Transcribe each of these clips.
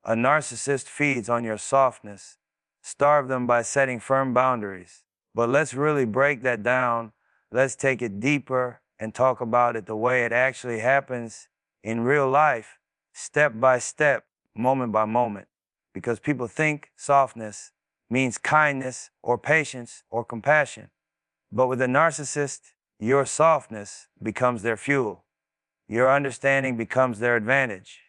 A narcissist feeds on your softness. Starve them by setting firm boundaries. But let's really break that down. Let's take it deeper and talk about it the way it actually happens in real life, step by step, moment by moment. Because people think softness means kindness or patience or compassion. But with a narcissist, your softness becomes their fuel. Your understanding becomes their advantage.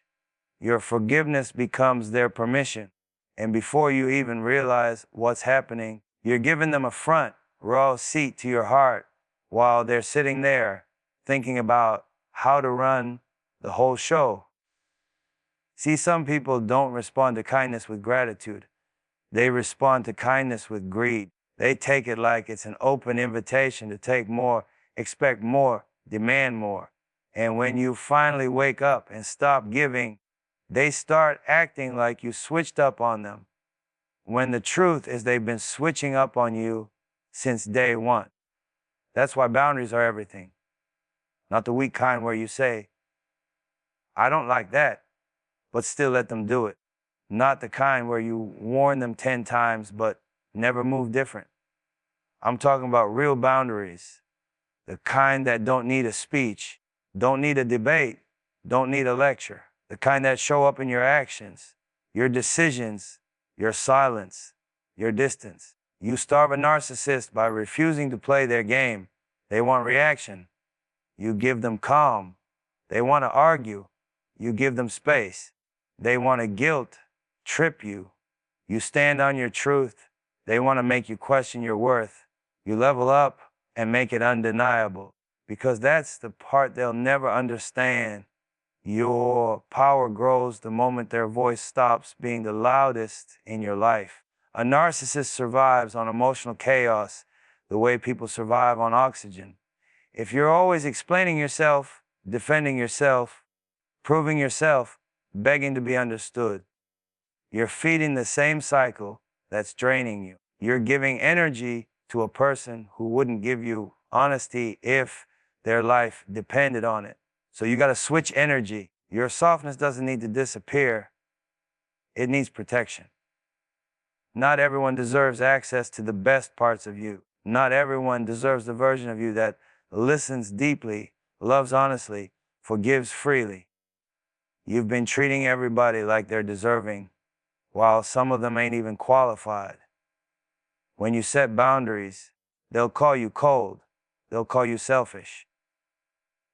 Your forgiveness becomes their permission. And before you even realize what's happening, you're giving them a front row seat to your heart while they're sitting there thinking about how to run the whole show. See, some people don't respond to kindness with gratitude. They respond to kindness with greed. They take it like it's an open invitation to take more, expect more, demand more. And when you finally wake up and stop giving, they start acting like you switched up on them, when the truth is they've been switching up on you since day one. That's why boundaries are everything. Not the weak kind where you say, I don't like that, but still let them do it. Not the kind where you warn them 10 times but never move different. I'm talking about real boundaries, the kind that don't need a speech, don't need a debate, don't need a lecture, the kind that show up in your actions, your decisions, your silence, your distance. You starve a narcissist by refusing to play their game. They want reaction. You give them calm. They want to argue. You give them space. They want to guilt trip you. You stand on your truth. They want to make you question your worth. You level up and make it undeniable, because that's the part they'll never understand. Your power grows the moment their voice stops being the loudest in your life. A narcissist survives on emotional chaos the way people survive on oxygen. If you're always explaining yourself, defending yourself, proving yourself, begging to be understood, you're feeding the same cycle that's draining you. You're giving energy to a person who wouldn't give you honesty if their life depended on it. So you got to switch energy. Your softness doesn't need to disappear. It needs protection. Not everyone deserves access to the best parts of you. Not everyone deserves the version of you that listens deeply, loves honestly, forgives freely. You've been treating everybody like they're deserving, while some of them ain't even qualified. When you set boundaries, they'll call you cold. They'll call you selfish.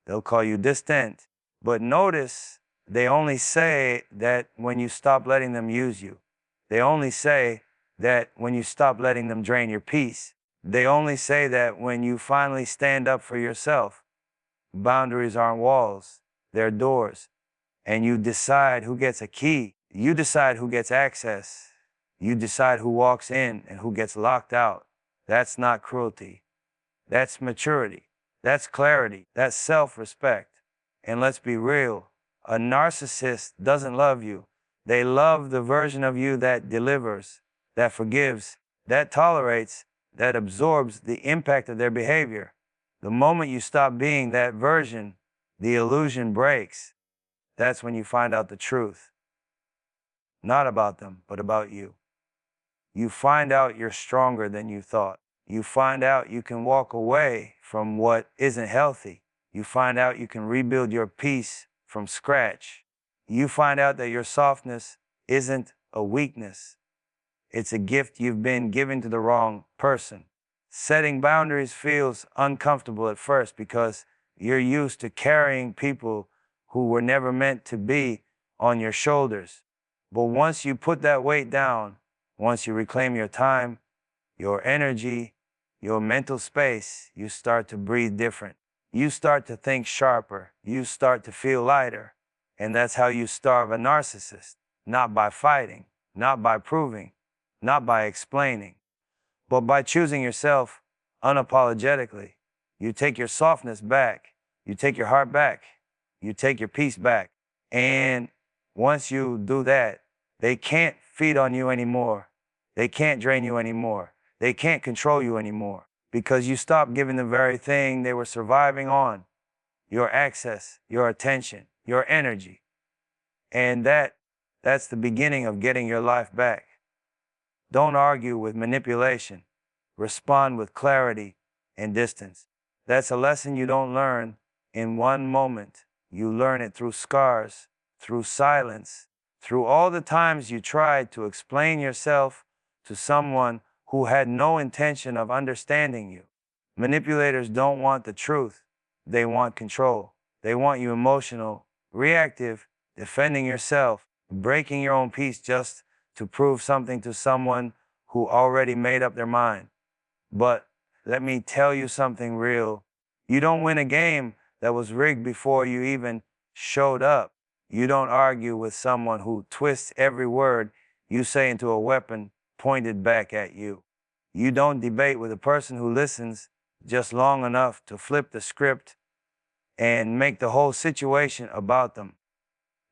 They'll call you distant. But notice, they only say that when you stop letting them use you. They only say that when you stop letting them drain your peace. They only say that when you finally stand up for yourself. Boundaries aren't walls, they're doors. And you decide who gets a key. You decide who gets access. You decide who walks in and who gets locked out. That's not cruelty. That's maturity. That's clarity. That's self-respect. And let's be real, a narcissist doesn't love you. They love the version of you that delivers, that forgives, that tolerates, that absorbs the impact of their behavior. The moment you stop being that version, the illusion breaks. That's when you find out the truth. Not about them, but about you. You find out you're stronger than you thought. You find out you can walk away from what isn't healthy. You find out you can rebuild your peace from scratch. You find out that your softness isn't a weakness. It's a gift you've been given to the wrong person. Setting boundaries feels uncomfortable at first because you're used to carrying people who were never meant to be on your shoulders. But once you put that weight down, once you reclaim your time, your energy, your mental space, you start to breathe different. You start to think sharper. You start to feel lighter. And that's how you starve a narcissist. Not by fighting, not by proving, not by explaining, but by choosing yourself unapologetically. You take your softness back. You take your heart back. You take your peace back. And once you do that, they can't feed on you anymore. They can't drain you anymore. They can't control you anymore, because you stop giving the very thing they were surviving on: your access, your attention, your energy. And that That's the beginning of getting your life back. Don't argue with manipulation. Respond with clarity and distance. That's a lesson you don't learn in one moment. You learn it through scars, through silence, through all the times you tried to explain yourself to someone who had no intention of understanding you. Manipulators don't want the truth. They want control. They want you emotional, reactive, defending yourself, breaking your own peace just to prove something to someone who already made up their mind. But let me tell you something real. You don't win a game that was rigged before you even showed up. You don't argue with someone who twists every word you say into a weapon pointed back at you. You don't debate with a person who listens just long enough to flip the script and make the whole situation about them.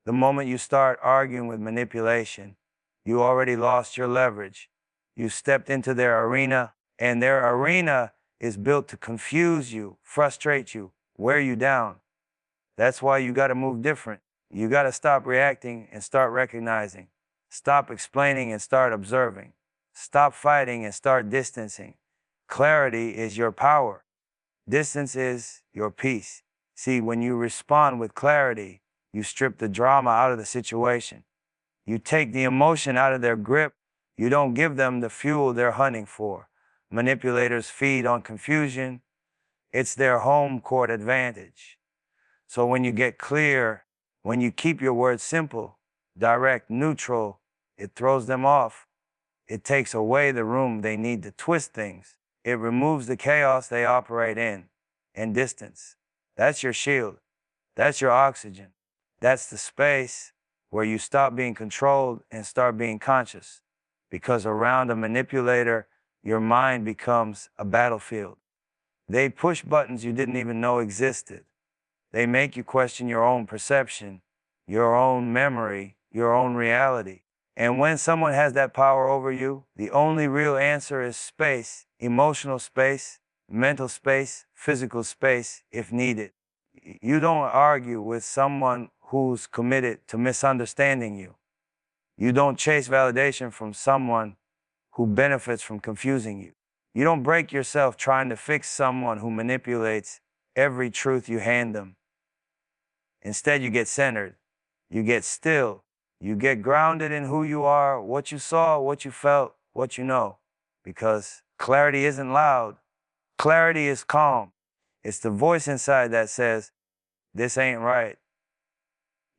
The moment you start arguing with manipulation, you already lost your leverage. You stepped into their arena, and their arena is built to confuse you, frustrate you, wear you down. That's why you got to move different. You got to stop reacting and start recognizing. Stop explaining and start observing. Stop fighting and start distancing. Clarity is your power. Distance is your peace. See, when you respond with clarity, you strip the drama out of the situation. You take the emotion out of their grip. You don't give them the fuel they're hunting for. Manipulators feed on confusion. It's their home court advantage. So when you get clear, when you keep your words simple, direct, neutral, it throws them off. It takes away the room they need to twist things. It removes the chaos they operate in. And distance. That's your shield. That's your oxygen. That's the space where you stop being controlled and start being conscious. Because around a manipulator, your mind becomes a battlefield. They push buttons you didn't even know existed. They make you question your own perception, your own memory, your own reality. And when someone has that power over you, the only real answer is space, emotional space, mental space, physical space, if needed. You don't argue with someone who's committed to misunderstanding you. You don't chase validation from someone who benefits from confusing you. You don't break yourself trying to fix someone who manipulates every truth you hand them. Instead, you get centered. You get still. You get grounded in who you are, what you saw, what you felt, what you know. Because clarity isn't loud. Clarity is calm. It's the voice inside that says, this ain't right.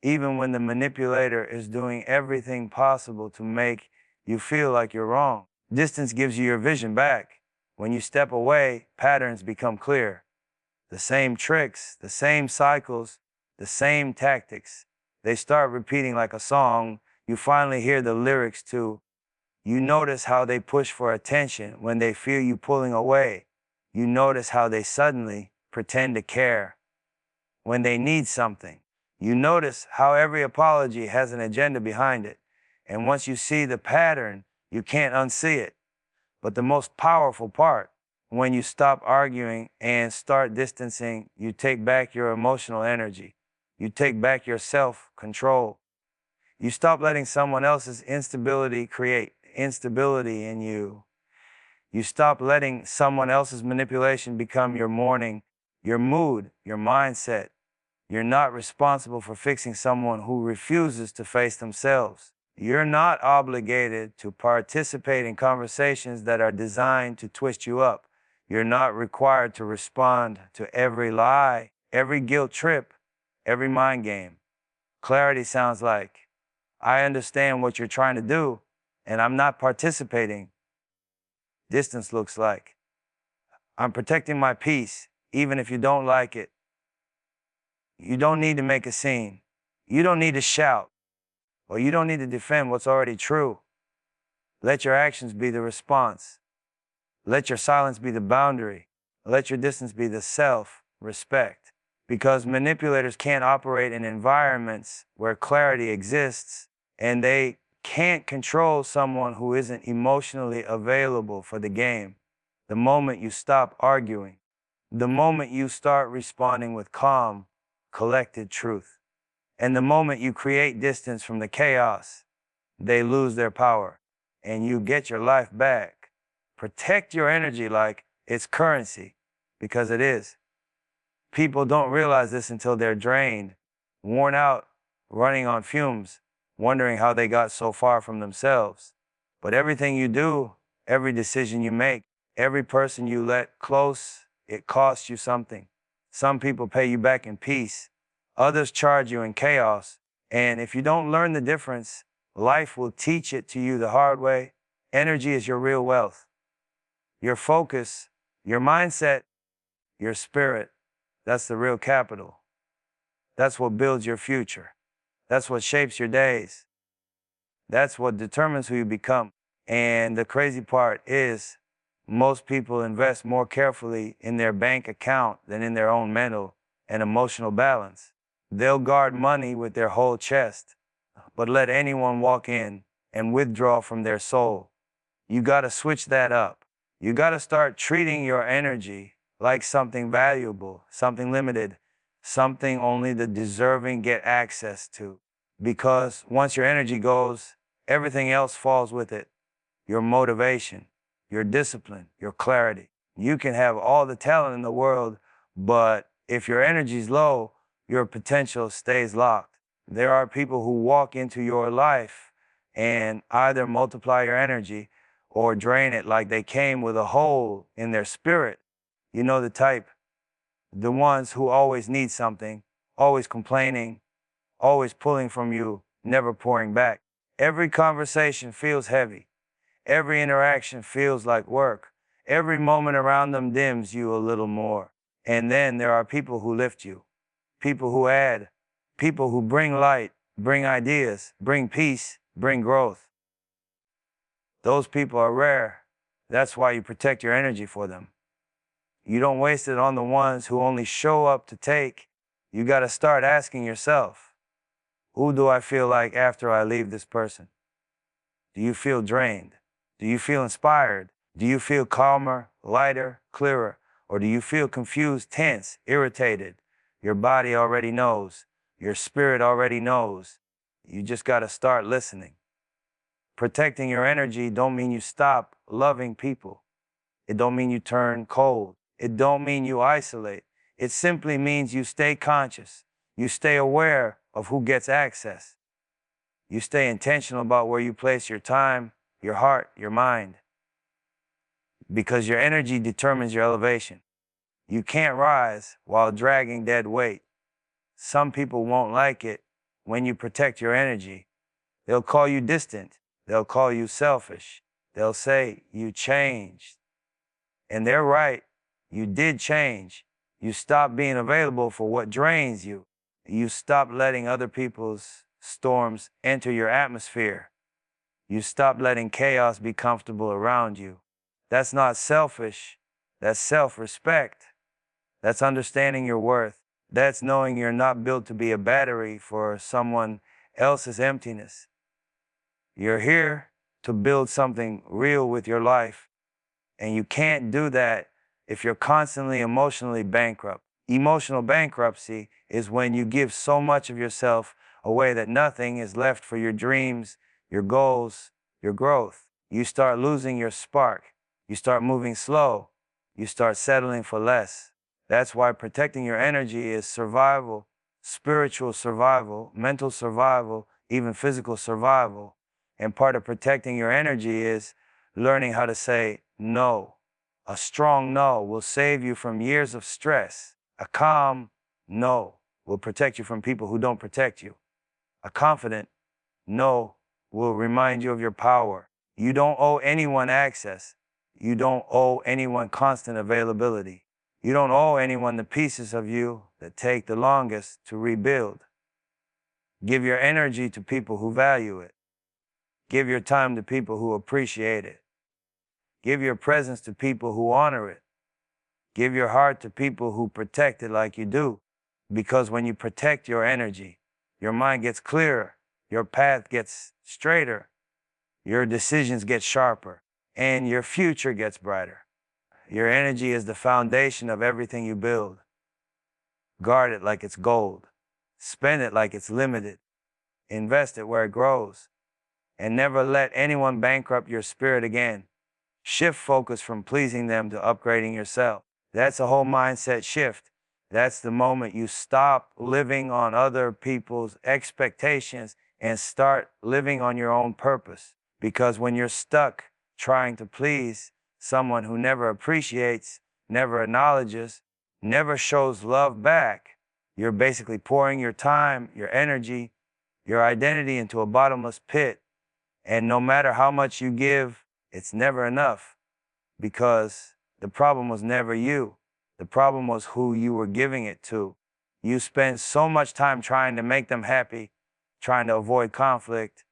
Even when the manipulator is doing everything possible to make you feel like you're wrong. Distance gives you your vision back. When you step away, patterns become clear. The same tricks, the same cycles, the same tactics. They start repeating like a song. You finally hear the lyrics to. You notice how they push for attention when they feel you pulling away. You notice how they suddenly pretend to care when they need something. You notice how every apology has an agenda behind it. And once you see the pattern, you can't unsee it. But the most powerful part, when you stop arguing and start distancing, you take back your emotional energy. You take back your self-control. You stop letting someone else's instability create instability in you. You stop letting someone else's manipulation become your morning, your mood, your mindset. You're not responsible for fixing someone who refuses to face themselves. You're not obligated to participate in conversations that are designed to twist you up. You're not required to respond to every lie, every guilt trip, every mind game. Clarity sounds like, I understand what you're trying to do, and I'm not participating. Distance looks like, I'm protecting my peace, even if you don't like it. You don't need to make a scene. You don't need to shout. Or you don't need to defend what's already true. Let your actions be the response. Let your silence be the boundary. Let your distance be the self-respect. Because manipulators can't operate in environments where clarity exists, and they can't control someone who isn't emotionally available for the game. The moment you stop arguing, the moment you start responding with calm, collected truth, And the moment you create distance from the chaos, they lose their power and you get your life back. Protect your energy like it's currency, because it is. People don't realize this until they're drained, worn out, running on fumes, wondering how they got so far from themselves. But everything you do, every decision you make, every person you let close, it costs you something. Some people pay you back in peace, others charge you in chaos. And if you don't learn the difference, life will teach it to you the hard way. Energy is your real wealth. Your focus, your mindset, your spirit, that's the real capital. That's what builds your future. That's what shapes your days. That's what determines who you become. And the crazy part is, most people invest more carefully in their bank account than in their own mental and emotional balance. They'll guard money with their whole chest, but let anyone walk in and withdraw from their soul. You gotta switch that up. You gotta start treating your energy like something valuable, something limited, something only the deserving get access to. Because once your energy goes, everything else falls with it. Your motivation, your discipline, your clarity. You can have all the talent in the world, but if your energy's low, your potential stays locked. There are people who walk into your life and either multiply your energy or drain it like they came with a hole in their spirit. You know the type, the ones who always need something, always complaining, always pulling from you, never pouring back. Every conversation feels heavy. Every interaction feels like work. Every moment around them dims you a little more. And then there are people who lift you, people who add, people who bring light, bring ideas, bring peace, bring growth. Those people are rare. That's why you protect your energy for them. You don't waste it on the ones who only show up to take. You got to start asking yourself, who do I feel like after I leave this person? Do you feel drained? Do you feel inspired? Do you feel calmer, lighter, clearer? Or do you feel confused, tense, irritated? Your body already knows. Your spirit already knows. You just got to start listening. Protecting your energy don't mean you stop loving people. It don't mean you turn cold. It don't mean you isolate. It simply means you stay conscious. You stay aware of who gets access. You stay intentional about where you place your time, your heart, your mind. Because your energy determines your elevation. You can't rise while dragging dead weight. Some people won't like it when you protect your energy. They'll call you distant. They'll call you selfish. They'll say you changed. And they're right. You did change. You stopped being available for what drains you. You stopped letting other people's storms enter your atmosphere. You stopped letting chaos be comfortable around you. That's not selfish. That's self-respect. That's understanding your worth. That's knowing you're not built to be a battery for someone else's emptiness. You're here to build something real with your life. And you can't do that if you're constantly emotionally bankrupt. Emotional bankruptcy is when you give so much of yourself away that nothing is left for your dreams, your goals, your growth. You start losing your spark. You start moving slow. You start settling for less. That's why protecting your energy is survival, spiritual survival, mental survival, even physical survival. And part of protecting your energy is learning how to say no. A strong no will save you from years of stress. A calm no will protect you from people who don't protect you. A confident no will remind you of your power. You don't owe anyone access. You don't owe anyone constant availability. You don't owe anyone the pieces of you that take the longest to rebuild. Give your energy to people who value it. Give your time to people who appreciate it. Give your presence to people who honor it. Give your heart to people who protect it like you do. Because when you protect your energy, your mind gets clearer, your path gets straighter, your decisions get sharper, and your future gets brighter. Your energy is the foundation of everything you build. Guard it like it's gold. Spend it like it's limited. Invest it where it grows. And never let anyone bankrupt your spirit again. Shift focus from pleasing them to upgrading yourself. That's a whole mindset shift. That's the moment you stop living on other people's expectations and start living on your own purpose. Because when you're stuck trying to please someone who never appreciates, never acknowledges, never shows love back, you're basically pouring your time, your energy, your identity into a bottomless pit. And no matter how much you give, it's never enough, because the problem was never you. The problem was who you were giving it to. You spend so much time trying to make them happy, trying to avoid conflict,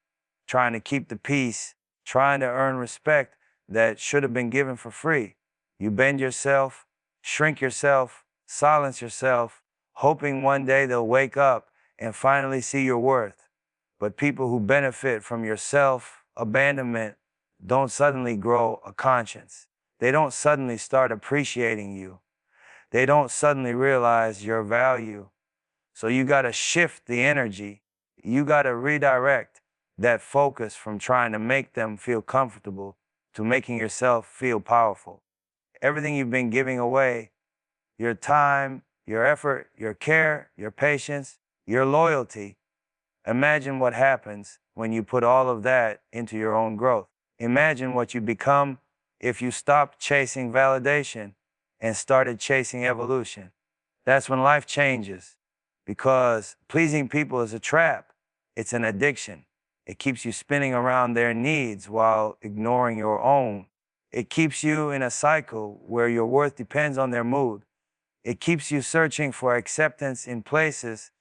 trying to keep the peace, trying to earn respect that should have been given for free. You bend yourself, shrink yourself, silence yourself, hoping one day they'll wake up and finally see your worth. But people who benefit from your self-abandonment don't suddenly grow a conscience. They don't suddenly start appreciating you. They don't suddenly realize your value. So you gotta shift the energy. You gotta redirect that focus from trying to make them feel comfortable to making yourself feel powerful. Everything you've been giving away, your time, your effort, your care, your patience, your loyalty, imagine what happens when you put all of that into your own growth. Imagine what you become if you stopped chasing validation and started chasing evolution. That's when life changes, because pleasing people is a trap. It's an addiction. It keeps you spinning around their needs while ignoring your own. It keeps you in a cycle where your worth depends on their mood. It keeps you searching for acceptance in places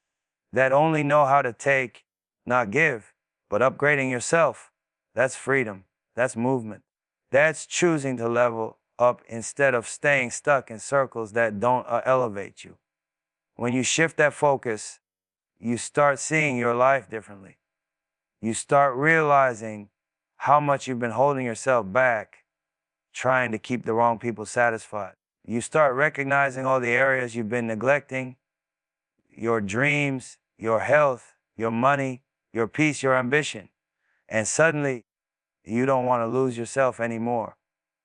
that only know how to take, not give. But upgrading yourself, that's freedom. That's movement. That's choosing to level up instead of staying stuck in circles that don't elevate you. When you shift that focus, you start seeing your life differently. You start realizing how much you've been holding yourself back, trying to keep the wrong people satisfied. You start recognizing all the areas you've been neglecting: your dreams, your health, your money, your peace, your ambition. And suddenly, you don't want to lose yourself anymore.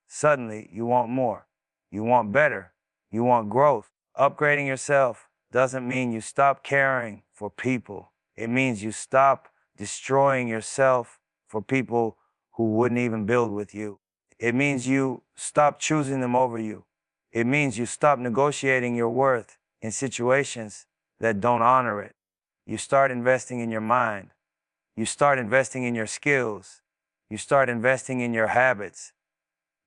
Suddenly, you want more. You want better. You want growth. Upgrading yourself doesn't mean you stop caring for people. It means you stop destroying yourself for people who wouldn't even build with you. It means you stop choosing them over you. It means you stop negotiating your worth in situations that don't honor it. You start investing in your mind. You start investing in your skills. You start investing in your habits.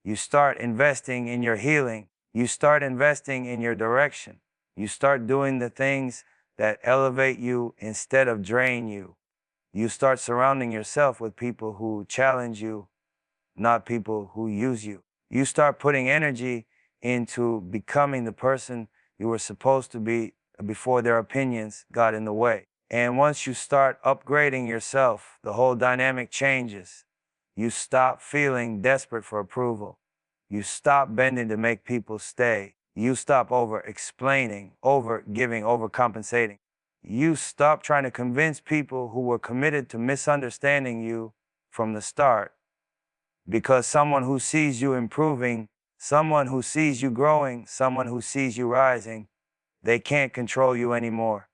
You start investing in your healing. You start investing in your direction. You start doing the things that elevate you instead of drain you. You start surrounding yourself with people who challenge you, not people who use you. You start putting energy into becoming the person you were supposed to be before their opinions got in the way. And once you start upgrading yourself, the whole dynamic changes. You stop feeling desperate for approval. You stop bending to make people stay. You stop over-explaining, over-giving, overcompensating. You stop trying to convince people who were committed to misunderstanding you from the start. Because someone who sees you improving, someone who sees you growing, someone who sees you rising, they can't control you anymore.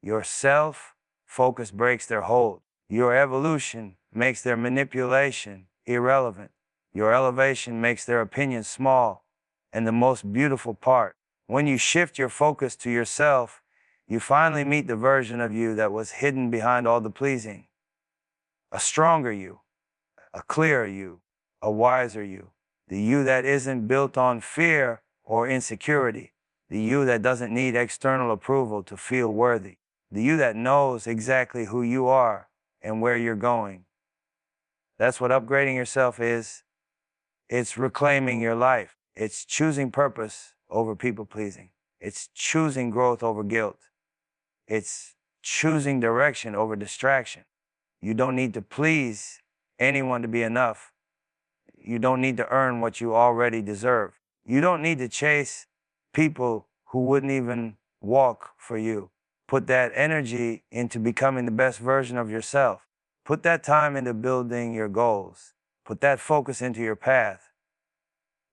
Your self-focus breaks their hold. Your evolution makes their manipulation irrelevant. Your elevation makes their opinion small. And the most beautiful part, when you shift your focus to yourself, you finally meet the version of you that was hidden behind all the pleasing. A stronger you, a clearer you, a wiser you. The you that isn't built on fear or insecurity. The you that doesn't need external approval to feel worthy. The you that knows exactly who you are and where you're going. That's what upgrading yourself is. It's reclaiming your life. It's choosing purpose over people pleasing. It's choosing growth over guilt. It's choosing direction over distraction. You don't need to please anyone to be enough. You don't need to earn what you already deserve. You don't need to chase people who wouldn't even walk for you. Put that energy into becoming the best version of yourself. Put that time into building your goals. Put that focus into your path.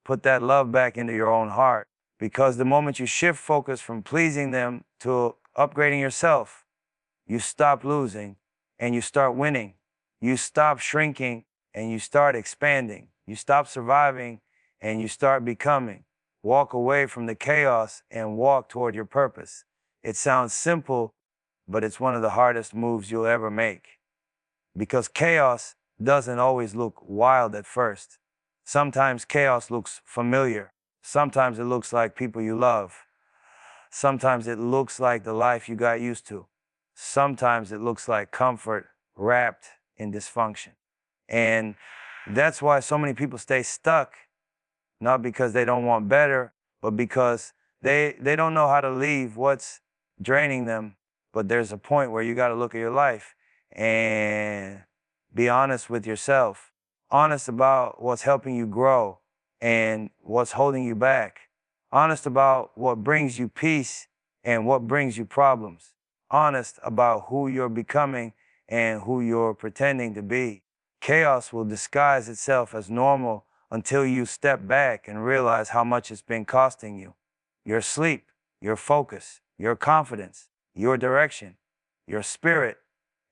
Put that love back into your own heart. Because the moment you shift focus from pleasing them to upgrading yourself, you stop losing and you start winning. You stop shrinking and you start expanding. You stop surviving and you start becoming. Walk away from the chaos and walk toward your purpose. It sounds simple, but it's one of the hardest moves you'll ever make. Because chaos doesn't always look wild at first. Sometimes chaos looks familiar. Sometimes it looks like people you love. Sometimes it looks like the life you got used to. Sometimes it looks like comfort wrapped in dysfunction. And that's why so many people stay stuck, not because they don't want better, but because they don't know how to leave what's draining them. But there's a point where you got to look at your life and be honest with yourself, honest about what's helping you grow and what's holding you back, honest about what brings you peace and what brings you problems, honest about who you're becoming and who you're pretending to be. Chaos will disguise itself as normal until you step back and realize how much it's been costing you. Your sleep, your focus, your confidence, your direction, your spirit.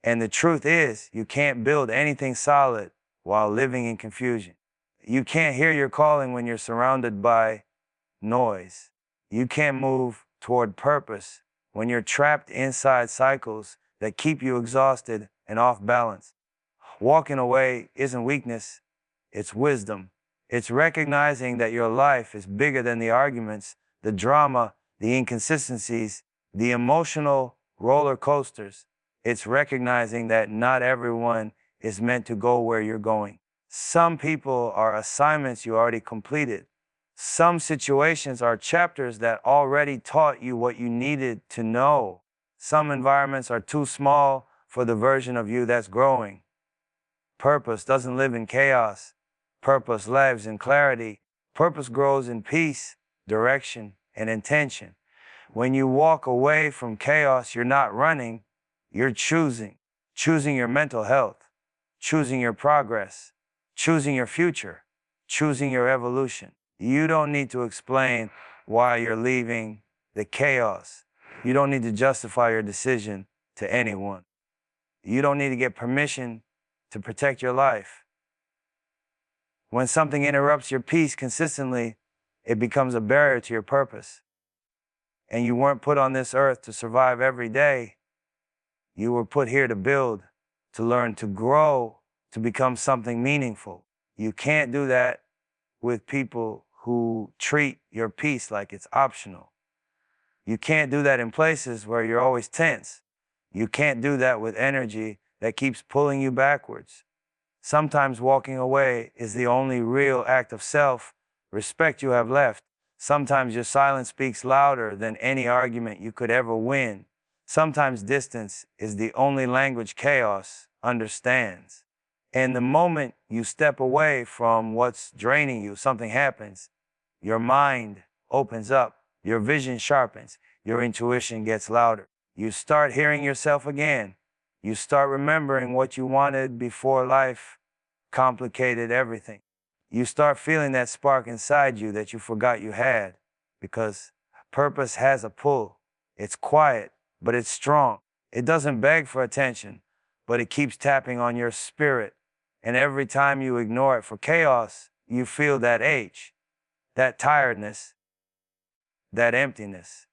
And the truth is, you can't build anything solid while living in confusion. You can't hear your calling when you're surrounded by noise. You can't move toward purpose when you're trapped inside cycles that keep you exhausted and off balance. Walking away isn't weakness, it's wisdom. It's recognizing that your life is bigger than the arguments, the drama, the inconsistencies, the emotional roller coasters. It's recognizing that not everyone is meant to go where you're going. Some people are assignments you already completed. Some situations are chapters that already taught you what you needed to know. Some environments are too small for the version of you that's growing. Purpose doesn't live in chaos. Purpose lives in clarity. Purpose grows in peace, direction, and intention. When you walk away from chaos, you're not running, you're choosing. Choosing your mental health, choosing your progress, choosing your future, choosing your evolution. You don't need to explain why you're leaving the chaos. You don't need to justify your decision to anyone. You don't need to get permission to protect your life. When something interrupts your peace consistently, it becomes a barrier to your purpose. And you weren't put on this earth to survive every day. You were put here to build, to learn, to grow, to become something meaningful. You can't do that with people who treat your peace like it's optional. You can't do that in places where you're always tense. You can't do that with energy that keeps pulling you backwards. Sometimes walking away is the only real act of self-respect you have left. Sometimes your silence speaks louder than any argument you could ever win. Sometimes distance is the only language chaos understands. And the moment you step away from what's draining you, something happens. Your mind opens up, your vision sharpens, your intuition gets louder. You start hearing yourself again. You start remembering what you wanted before life complicated everything. You start feeling that spark inside you that you forgot you had, because purpose has a pull. It's quiet, but it's strong. It doesn't beg for attention, but it keeps tapping on your spirit. And every time you ignore it for chaos, you feel that ache, that tiredness, that emptiness.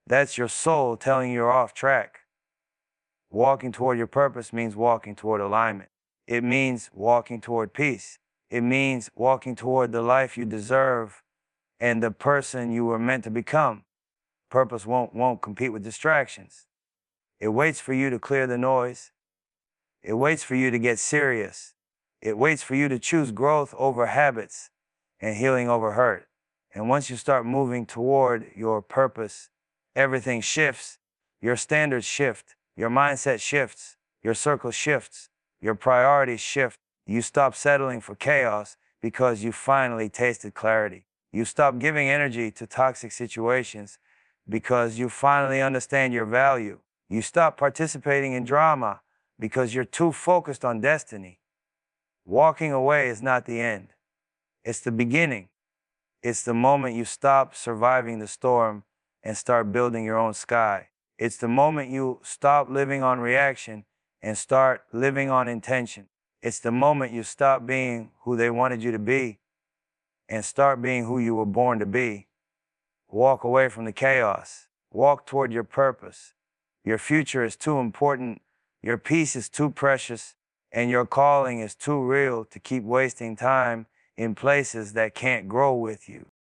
That's your soul telling you you're off track. Walking toward your purpose means walking toward alignment. It means walking toward peace. It means walking toward the life you deserve and the person you were meant to become. Purpose won't compete with distractions. It waits for you to clear the noise. It waits for you to get serious. It waits for you to choose growth over habits and healing over hurt. And once you start moving toward your purpose, everything shifts. Your standards shift. Your mindset shifts. Your circle shifts. Your priorities shift. You stop settling for chaos because you finally tasted clarity. You stop giving energy to toxic situations because you finally understand your value. You stop participating in drama because you're too focused on destiny. Walking away is not the end. It's the beginning. It's the moment you stop surviving the storm and start building your own sky. It's the moment you stop living on reaction and start living on intention. It's the moment you stop being who they wanted you to be and start being who you were born to be. Walk away from the chaos. Walk toward your purpose. Your future is too important, your peace is too precious, and your calling is too real to keep wasting time in places that can't grow with you.